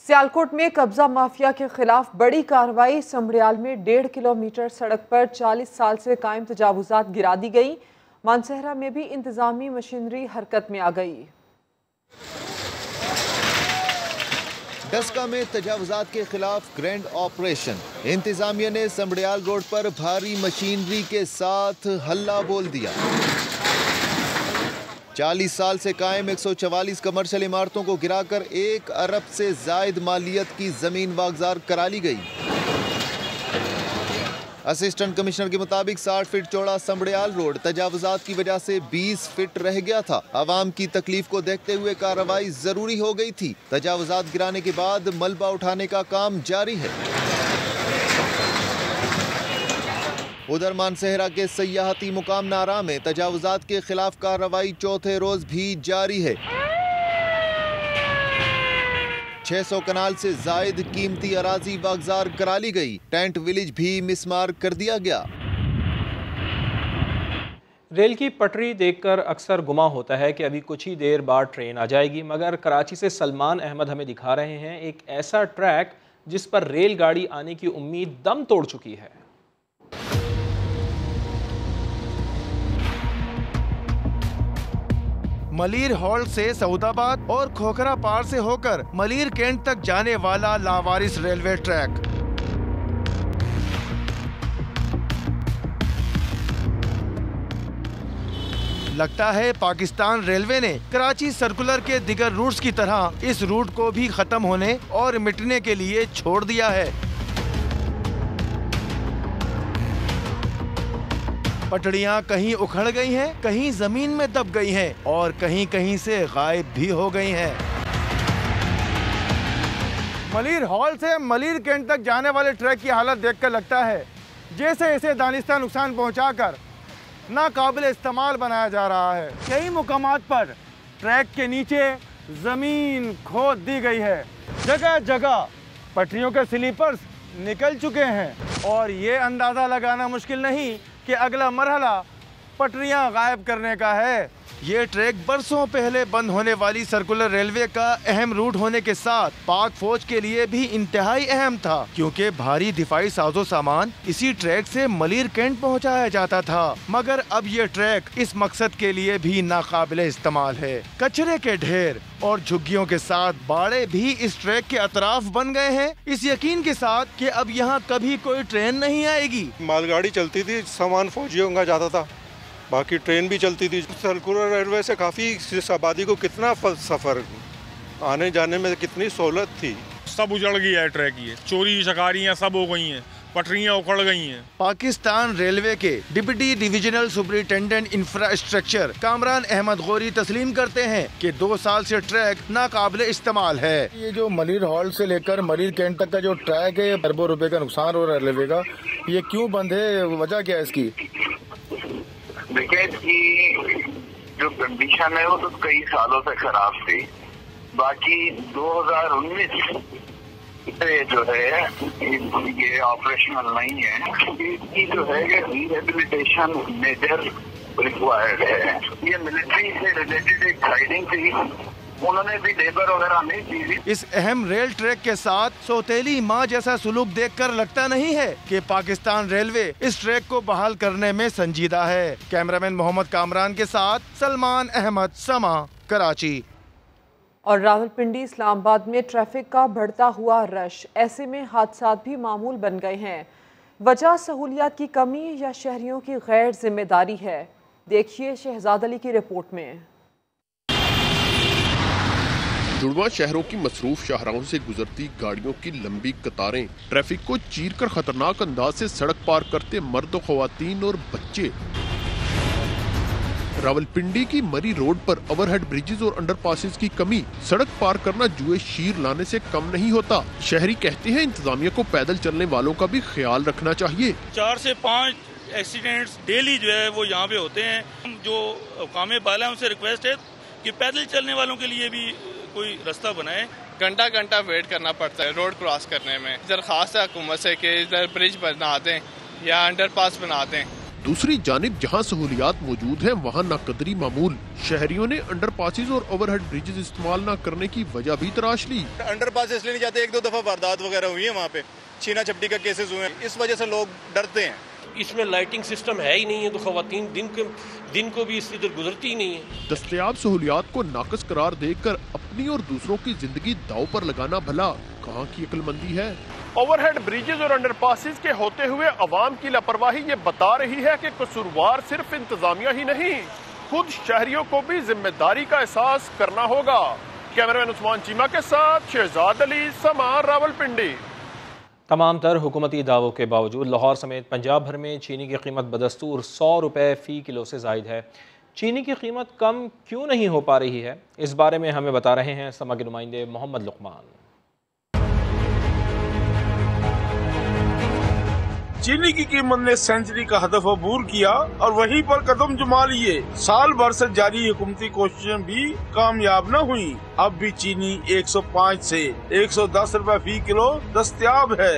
सियालकोट में कब्जा माफिया के खिलाफ बड़ी कार्रवाई। समड़ियाल में 1.5 किलोमीटर सड़क पर 40 साल से कायम तजावुजात गिरा दी गई। मानसहरा में भी इंतजामी मशीनरी हरकत में आ गई। डस्का में तजावुजात के खिलाफ ग्रैंड ऑपरेशन। इंतजामिया ने समड़ियाल रोड पर भारी मशीनरी के साथ हल्ला बोल दिया। 40 साल से कायम 144 कमर्शियल इमारतों को गिराकर 1 अरब से जायद मालियत की जमीन वागजार करा ली गई। असिस्टेंट कमिश्नर के मुताबिक 60 फीट चौड़ा समड़ियाल रोड तजावुजात की वजह से 20 फीट रह गया था। आवाम की तकलीफ को देखते हुए कार्रवाई जरूरी हो गई थी। तजावुजात गिराने के बाद मलबा उठाने का काम जारी है। उधर मानसहरा के सयाहती मुकाम नारा में तजावुजात के खिलाफ कार्रवाई चौथे रोज भी जारी है। 600 कनाल से जायद कीमती अराजी वागजार करा ली गई। टेंट विलेज भी मिसमार कर दिया गया। रेल की पटरी देखकर अक्सर गुमा होता है कि अभी कुछ ही देर बाद ट्रेन आ जाएगी, मगर कराची से सलमान अहमद हमें दिखा रहे हैं एक ऐसा ट्रैक जिस पर रेलगाड़ी आने की उम्मीद दम तोड़ चुकी है। मलिर हॉल से सऊदाबाद और खोखरा पार से होकर मलिर कैंट तक जाने वाला लावारिस रेलवे ट्रैक। लगता है पाकिस्तान रेलवे ने कराची सर्कुलर के दिगर रूट्स की तरह इस रूट को भी खत्म होने और मिटने के लिए छोड़ दिया है। पटड़ियां कहीं उखड़ गई हैं, कहीं जमीन में दब गई हैं और कहीं कहीं से गायब भी हो गई हैं। मलिर हॉल से मलिर कैंट तक जाने वाले ट्रैक की हालत देखकर लगता है जैसे इसे दानिस्ता नुकसान पहुंचाकर नाकाबिल इस्तेमाल बनाया जा रहा है। कई मुकामात पर ट्रैक के नीचे जमीन खोद दी गई है, जगह जगह पटरियों के स्लीपर्स निकल चुके हैं और ये अंदाज़ा लगाना मुश्किल नहीं कि अगला मरहला पटरियां गायब करने का है। ये ट्रैक बरसों पहले बंद होने वाली सर्कुलर रेलवे का अहम रूट होने के साथ पाक फौज के लिए भी इंतहाई अहम था, क्योंकि भारी दिफाई साजो सामान इसी ट्रैक से मलिर कैंट पहुंचाया जाता था। मगर अब ये ट्रैक इस मकसद के लिए भी नाकाबिले इस्तेमाल है। कचरे के ढेर और झुग्गियों के साथ बाड़े भी इस ट्रैक के अतराफ बन गए हैं, इस यकीन के साथ कि अब यहाँ कभी कोई ट्रेन नहीं आएगी। मालगाड़ी चलती थी, सामान फौजियों का जाता था, बाकी ट्रेन भी चलती थी। सर्कुलर रेलवे से काफ़ी आबादी को कितना सफ़र आने जाने में कितनी सहूलत थी। सब उजड़ गया है ट्रैक, ये चोरी चकारियाँ सब हो गई हैं, पटरियाँ उखड़ गई हैं। पाकिस्तान रेलवे के deputy divisional superintendent infrastructure Kamran Ahmed Ghauri तस्लीम करते हैं कि 2 साल से ट्रैक नाकाबिले इस्तेमाल है। ये जो मलिर हॉल से लेकर मलिर कैंट तक का जो ट्रैक है, अरबों रुपए का नुकसान हो रहा है रेलवे का, ये क्यों बंद है, वजह क्या है इसकी? देखिए, इसकी जो कंडीशन है वो तो कई सालों से खराब थी। बाकी 2019 से जो है ये ऑपरेशनल नहीं है। इसकी जो है रिहेबिलिटेशन मेजर रिक्वायर्ड है। ये मिलिट्री से रिलेटेड एक गाइडिंग थी, उन्होंने भी लेबर वगैरह नहीं दी। इस अहम रेल ट्रैक के साथ सौतेली माँ जैसा सुलूक देखकर लगता नहीं है कि पाकिस्तान रेलवे इस ट्रैक को बहाल करने में संजीदा है। कैमरामैन मोहम्मद कामरान के साथ सलमान अहमद, समा, कराची। और रावलपिंडी इस्लामाबाद में ट्रैफिक का बढ़ता हुआ रश, ऐसे में हादसात भी मामूल बन गए हैं। वजह सहूलियात की कमी या शहरियों की गैर जिम्मेदारी है? देखिए शहजाद अली की रिपोर्ट में। जुड़वा शहरों की मसरूफ शाहराहों से गुजरती गाड़ियों की लंबी कतारें, ट्रैफिक को चीरकर खतरनाक अंदाज से सड़क पार करते मर्द, ख्वातीन और बच्चे। रावलपिंडी की मरी रोड पर ओवरहेड ब्रिजेस और अंडरपासेस की कमी, सड़क पार करना जुए शीर लाने से कम नहीं होता। शहरी कहते हैं इंतजामिया को पैदल चलने वालों का भी ख्याल रखना चाहिए। 4 से 5 एक्सीडेंट्स डेली जो है वो यहाँ पे होते हैं। जो कामे बाला है उनसे रिक्वेस्ट है कि पैदल चलने वालों के लिए भी कोई रास्ता बनाए। घंटा घंटा वेट करना पड़ता है रोड क्रॉस करने में। दरखास्त है हुकूमत से कि इधर ब्रिज बना दें या अंडरपास बना दें। दूसरी जानिब जहां सहूलियात मौजूद हैं वहां नाकदरी मामूल। शहरियों ने अंडरपासेस और ओवरहेड ब्रिजेस इस्तेमाल न करने की वजह भी तराश ली। अंडरपास इसलिए नहीं जाते, 1-2 दफा वारदात वगैरह हुई है, वहाँ पे छीना झपटी का केसेस हुए हैं, इस वजह से लोग डरते हैं। इसमें लाइटिंग सिस्टम है ही नहीं है, तो खवातीन दिन को भी इधर गुजरती ही नहीं है। दस्तयाब सहूलियात को नाकस करार देकर अपनी और दूसरों की जिंदगी दाव पर लगाना भला कहाँ की अक्लमंदी है। ओवरहेड ब्रिजेस और अंडरपासेस के होते हुए अवाम की लापरवाही ये बता रही है कि कसूरवार सिर्फ इंतजामिया ही नहीं, खुद शहरियों को भी जिम्मेदारी का एहसास करना होगा। कैमरामैन उस्मान चीमा के साथ शहजाद अली, समा, रावलपिंडी। तमाम तर हुकूमती दावों के बावजूद लाहौर समेत पंजाब भर में चीनी की कीमत बदस्तूर 100 रुपये फ़ी किलो से ज़ायद है। चीनी की कीमत कम क्यों नहीं हो पा रही है, इस बारे में हमें बता रहे हैं समा के नुमाइंदे मोहम्मद लुकमान। चीनी की कीमत ने सेंचुरी का हदफ अबूर किया और वहीं पर कदम जमा लिए। साल भर से जारी हुकूमती कोशिशें भी कामयाब न हुई। अब भी चीनी 105 से 110 रुपए फी किलो दस्तयाब है।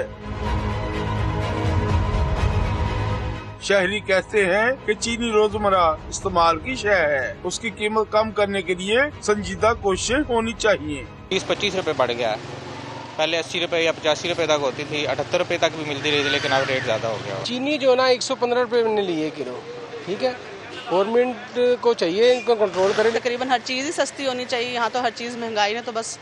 शहरी कहते हैं कि चीनी रोजमर्रा इस्तेमाल की शय है, उसकी कीमत कम करने के लिए संजीदा कोशिशें होनी चाहिए। 20-25 रुपए बढ़ गया है, पहले 80 रुपए या 85 रुपए तक होती थी, 78 रुपए तक भी मिलती रही थी, लेकिन अब रेट ज्यादा हो गया। चीनी जो ना 115 रुपए में लिए किलो, ठीक है। गवर्नमेंट को चाहिए इनको कंट्रोल करें। तकरीबन हर चीज़ ही सस्ती होनी चाहिए, यहाँ तो हर चीज़ महंगाई ने तो बस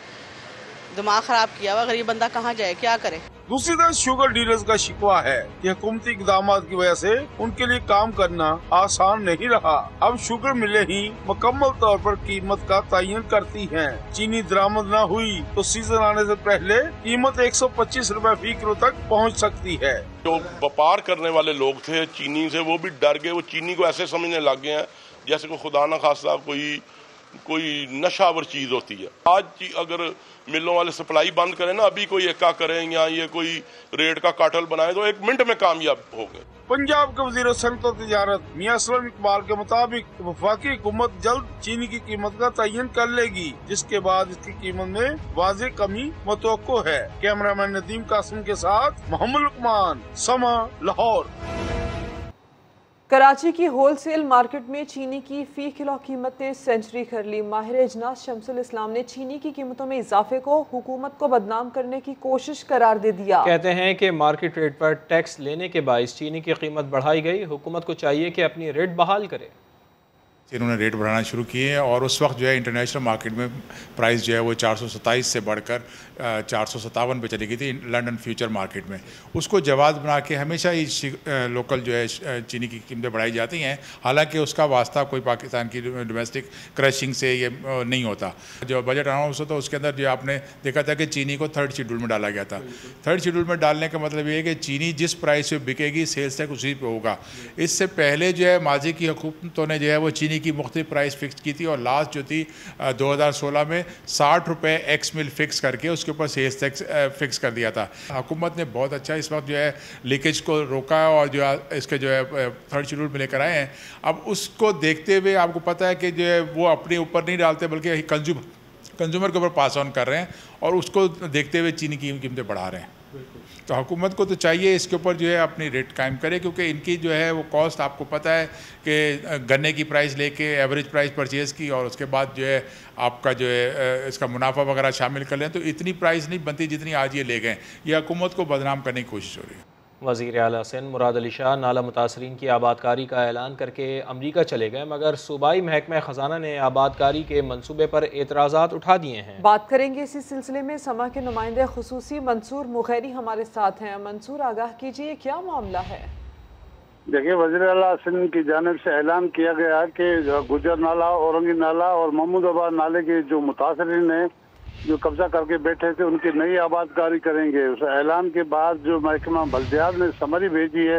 दिमाग खराब किया हुआ, गरीब बंदा कहाँ जाए, क्या करे। दूसरी तरफ शुगर डीलर्स का शिकवा है कि हुकूमती इक़दाम की वजह से उनके लिए काम करना आसान नहीं रहा। अब शुगर मिलें ही मुकम्मल तौर पर कीमत का तयन करती हैं। चीनी दरामद न हुई तो सीजन आने से पहले कीमत 125 रुपए फी किलो तक पहुंच सकती है। जो व्यापार करने वाले लोग थे चीनी से, वो भी डर गए, वो चीनी को ऐसे समझने लग गए हैं जैसे को खुदा न खास्ता कोई नशावर चीज होती है। आज अगर मिलों वाले सप्लाई बंद करें ना, अभी कोई एक्का करें या ये कोई रेट का काटल बनाए तो 1 मिनट में कामयाब हो गए। पंजाब के वज़ीर सनअत और तिजारत मियां असलम इकबाल के मुताबिक वफाकी हुकूमत जल्द चीनी की कीमत का तयन कर लेगी, जिसके बाद इसकी कीमत में वाज़ेह कमी मुतवक्को है। कैमरामैन नदीम कासिम के साथ मोहम्मद लुकमान, समा, लाहौर। कराची की होलसेल मार्केट में चीनी की फी किलो कीमत ने सेंचुरी कर ली। माहिर इजनास शमसुल इस्लाम ने चीनी की कीमतों में इजाफे को हुकूमत को बदनाम करने की कोशिश करार दे दिया। कहते हैं कि मार्केट रेट पर टैक्स लेने के बाइस चीनी की कीमत बढ़ाई गई। हुकूमत को चाहिए कि अपनी रेट बहाल करे। इन्होंने रेट बढ़ाना शुरू किए हैं और उस वक्त जो है इंटरनेशनल मार्केट में प्राइस जो है वो 427 से बढ़कर 457 पे चली गई थी लंदन फ्यूचर मार्केट में। उसको जवाब बना के हमेशा ही लोकल जो है चीनी की कीमतें बढ़ाई जाती हैं, हालांकि उसका वास्ता कोई पाकिस्तान की डोमेस्टिक क्रशिंग से ये नहीं होता। जो बजट अनाउंस होता उसके अंदर जो आपने देखा था कि चीनी को 3rd शेड्यूल में डाला गया था। 3rd शेड्यूल में डालने का मतलब ये है कि चीनी जिस प्राइस पे बिकेगी सेल्स टैक्स उसी पे होगा। इससे पहले जो है माजी की हुकूमतों ने जो है वो चीनी की मुख्तलिफ प्राइस फिक्स की थी और लास्ट जो थी 2016 में 60 रुपये एक्स मिल फिक्स करके उसके ऊपर सेल्स टैक्स फिक्स कर दिया था। हुकूमत ने बहुत अच्छा इस वक्त जो है लीकेज को रोका है और जो है इसके जो है 3rd शेड्यूल में लेकर आए हैं। अब उसको देखते हुए आपको पता है कि जो है वो अपने ऊपर नहीं डालते बल्कि कंज्यूमर के ऊपर पास ऑन कर रहे हैं और उसको देखते हुए चीनी की कीमतें बढ़ा रहे हैं। तो हुकूमत को तो चाहिए इसके ऊपर जो है अपनी रेट कायम करे, क्योंकि इनकी जो है वो कॉस्ट आपको पता है कि गन्ने की प्राइस लेके एवरेज प्राइस परचेज़ की और उसके बाद जो है आपका जो है इसका मुनाफा वगैरह शामिल कर लें तो इतनी प्राइस नहीं बनती जितनी आज ये ले गए। ये हुकूमत को बदनाम करने की कोशिश हो रही है। वज़ीर आला सिंध मुराद अली शाह नाला मुतासरीन की आबादकारी का ऐलान करके अमरीका चले गए, मगर सूबाई महकमा ख़जाना ने आबादकारी के मनसूबे पर एतराज़ात उठा दिए हैं। बात करेंगे इसी सिलसिले में समा के नुमाइंदे खुसूसी मंसूर मुगैरी हमारे साथ हैं। मंसूर, आगाह कीजिए क्या मामला है? देखिए, वज़ीर आला सिंध की जानिब से ऐलान किया गया है कि गुजर नाला, औरंगी नाला और महमूदाबाद नाले के जो मुतासरीन हैं जो कब्जा करके बैठे थे उनकी नई आबादकारी करेंगे। उस ऐलान के बाद जो महकमा बल्दियात ने समरी भेजी है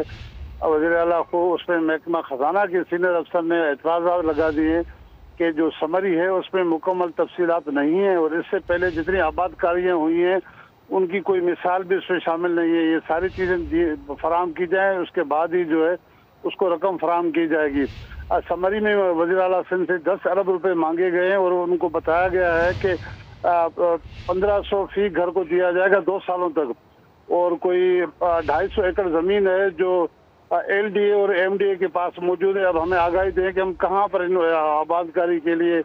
वज़ीर आला को, उसमें महकमा खजाना के सीनियर अफसर ने एतराज़ात लगा दिए कि जो समरी है उसमें मुकम्मल तफसीलात नहीं है और इससे पहले जितनी आबादकारियाँ हुई हैं उनकी कोई मिसाल भी उसमें शामिल नहीं है। ये सारी चीज़ें फराम की जाएँ, उसके बाद ही जो है उसको रकम फराम की जाएगी। समरी में वज़ीर आला सिंध से 10 अरब रुपये मांगे गए हैं और उनको बताया गया है कि 1500 फी घर को दिया जाएगा 2 सालों तक और कोई 250 एकड़ ज़मीन है जो LDA और MDA के पास मौजूद है। अब हमें आगाही दें कि हम कहाँ पर आबादकारी के लिए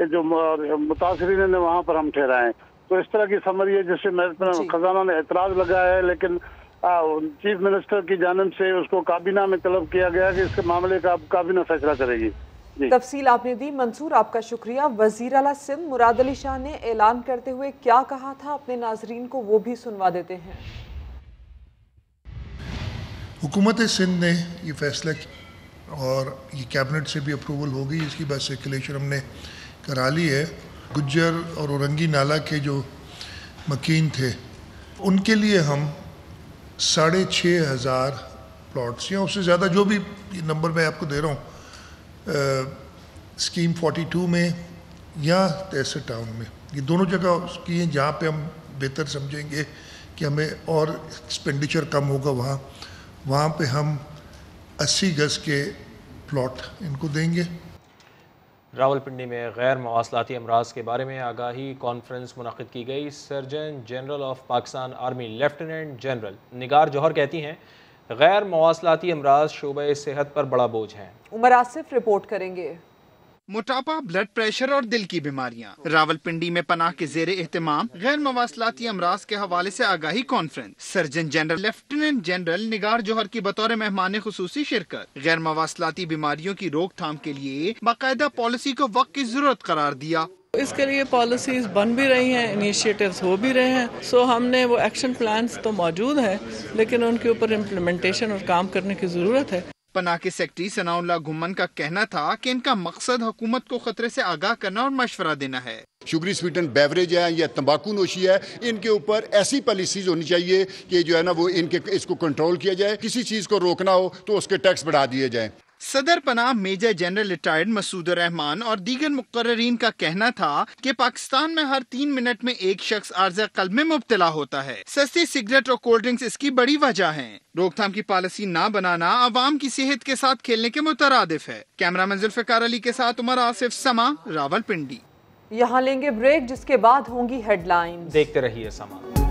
जो मुतासरीन है वहाँ पर हम ठहराएं। तो इस तरह की समरी है जिससे खजाना ने एतराज़ लगाया है, लेकिन चीफ मिनिस्टर की जानिब से उसको काबीना में तलब किया गया कि इसके मामले का काबीना फैसला करेगी। तफसील आपने दी मंसूर, आपका शुक्रिया। वज़ीर आला सिंध मुराद अली शाह ने ऐलान करते हुए क्या कहा था अपने नाजरीन को, वो भी सुनवा देते हैं। हुकूमत सिंध ने ये फैसला किया और ये कैबिनेट से भी अप्रूवल हो गई, इसकी बस सर्कुलेशन हमने करा ली है। गुज्जर और औरंगी नाला के जो मकीन थे उनके लिए हम 6500 प्लॉट्स या उससे ज़्यादा जो भी नंबर मैं आपको दे रहा हूँ स्कीम 42 में या 63 टाउन में, ये दोनों जगह की हैं जहाँ पे हम बेहतर समझेंगे कि हमें और एक्सपेंडिचर कम होगा वहाँ पे हम 80 गज़ के प्लॉट इनको देंगे। रावलपिंडी में गैर मवासलाती अमराज के बारे में आगाही कॉन्फ्रेंस मुनक़िद की गई। Surgeon general of Pakistan army lieutenant general Nigar Johar कहती हैं गैर मवासलाती अमराज शोबे सेहत पर बड़ा बोझ हैं। उमर आसिफ रिपोर्ट करेंगे। मोटापा, ब्लड प्रेशर और दिल की बीमारियां। रावलपिंडी में पनाह के जेर एहतमाम गैर मवासलाती अमराज के हवाले से आगाही conference. Surgeon general lieutenant general Nigar Johar की बतौर मेहमान खुसूसी शिरकत। गैर मवासलाती बीमारियों की रोकथाम के लिए बाकायदा पॉलिसी को वक्त की जरूरत करार दिया। इसके लिए पॉलिसीज बन भी रही हैं, इनिशिएटिव्स हो भी रहे हैं। सो हमने वो एक्शन प्लान्स तो मौजूद हैं, लेकिन उनके ऊपर इम्प्लीमेंटेशन और काम करने की जरूरत है। पनाह के सेक्रेटरी सनाउल्लाह घुम्मन का कहना था कि इनका मकसद हुकूमत को खतरे से आगाह करना और मशवरा देना है। शुगरी स्वीटन बेवरेज है या तंबाकू नोशी है, इनके ऊपर ऐसी पॉलिसीज होनी चाहिए कि जो है ना वो इनके इसको कंट्रोल किया जाए। किसी चीज को रोकना हो तो उसके टैक्स बढ़ा दिए जाए। सदर पनाह major general retired Masood Rahman और दीगर मुकर्ररीन का कहना था कि पाकिस्तान में हर 3 मिनट में एक शख्स आर्ज़ा कल्ब में मुब्तला होता है। सस्ती सिगरेट और कोल्ड ड्रिंक्स इसकी बड़ी वजह है। रोकथाम की पॉलिसी न बनाना आवाम की सेहत के साथ खेलने के मुतरादिफ है। कैमरामैन जुल्फ़िकार अली के साथ उमर आसिफ, समा, रावलपिंडी। यहाँ लेंगे ब्रेक, जिसके बाद होंगी हेडलाइंस। देखते रहिए समा।